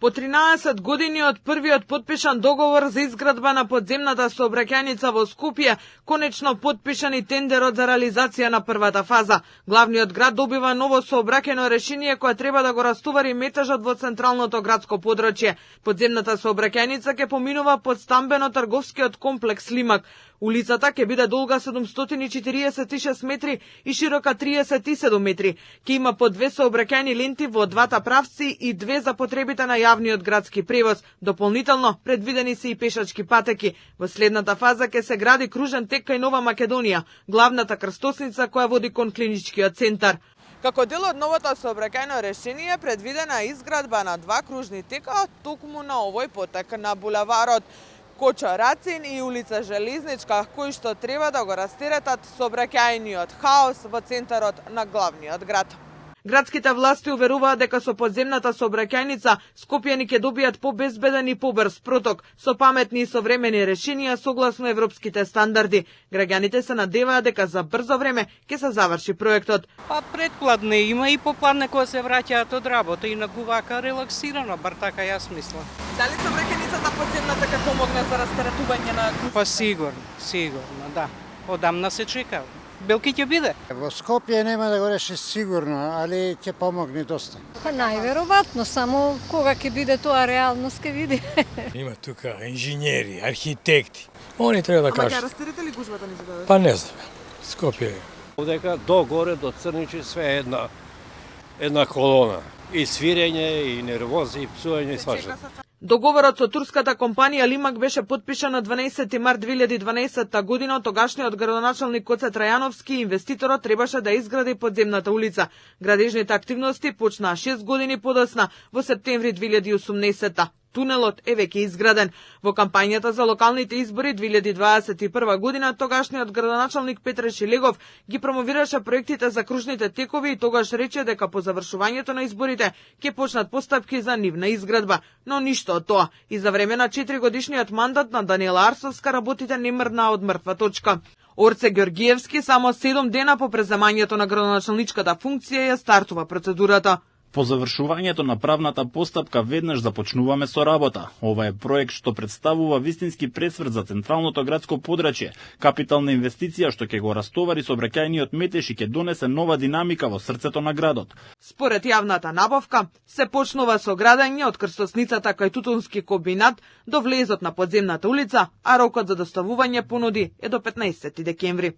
По 13 години од првиот подпишан договор за изградба на подземната сообраќајница во Скопје, конечно подпишан и тендерот за реализација на првата фаза. Главниот град добива ново сообраќајно решение кое треба да го растовари метажот во централното градско подрачје. Подземната сообраќајница ќе поминува под стамбено-трговскиот комплекс Лимак. Улицата ќе биде долга 746 метри и широка 37 метри. Ќе има по 2 сообраќајни ленти во двата правци и 2 за потребите на јавниот градски превоз. Дополнително предвидени се и пешачки патеки. Во следната фаза ќе се гради кружен тек кај Нова Македонија, главната крстосница која води кон клиничкиот центар. Како дел од новото сообраќајно решение предвидена изградба на 2 кружни тека токму на овој потек на булеварот Кочо Рацин и улица Железничка, кои што треба да го растеретат сообраќајниот хаос во центарот на главниот град. Градските власти уверуваат дека со подземната сообраќајница скопјани ќе добијат побезбеден и побрз проток со паметни и современи решенија согласно европските стандарди. Граѓаните се надеваат дека за брзо време ќе се заврши проектот. Предпладне има и попладне кога се враќаат од работа и нагувака релаксирано, бар така јас мислам. Дали сообраќајницата подземната ќе помогне за растеретување на Сигурно, да. Одамна се чека. Белки ќе биде. Во Скопје нема да го реши сигурно, али ќе помогне доста. Па најверојатно, само кога ќе биде тоа реалност ќе види. Има тука инженери, архитекти. Они треба да кажат. Ама ќе растерете ли гужвата низ градот? Па не знам. Скопје. Овдека до горе до Црничи све една колона. И свирење, и нервози, и псување, и свашта. Договорот со турската компанија Лимак беше подпишан на 12 март 2012 година од тогашниот градоначалник Коце Трајановски и инвеститорот требаше да изгради подземната улица. Градежните активности почнаа 6 години подоцна во септември 2018. Тунелот е веќе изграден. Во кампањата за локалните избори 2021 година тогашниот градоначалник Петре Шилегов ги промовираше проектите за кружните текови и тогаш рече дека по завршувањето на изборите ќе почнат постапки за нивна изградба, но ништо од тоа. И за време на 4-годишниот мандат на Даниела Арсовска работите не мрднаа од мртва точка. Орце Георгиевски само 7 дена по преземањето на градоначалничката функција ја стартува процедурата. По завршувањето на правната постапка веднаш започнуваме со работа. Ова е проект што представува вистински пресврт за централното градско подрачје, капитална инвестиција што ќе го растовари сообраќајниот метеж и ќе донесе нова динамика во срцето на градот. Според јавната набавка, се почнува со градење од крстосницата кај Тутунски комбинат до влезот на подземната улица, а рокот за доставување понуди е до 15 декември.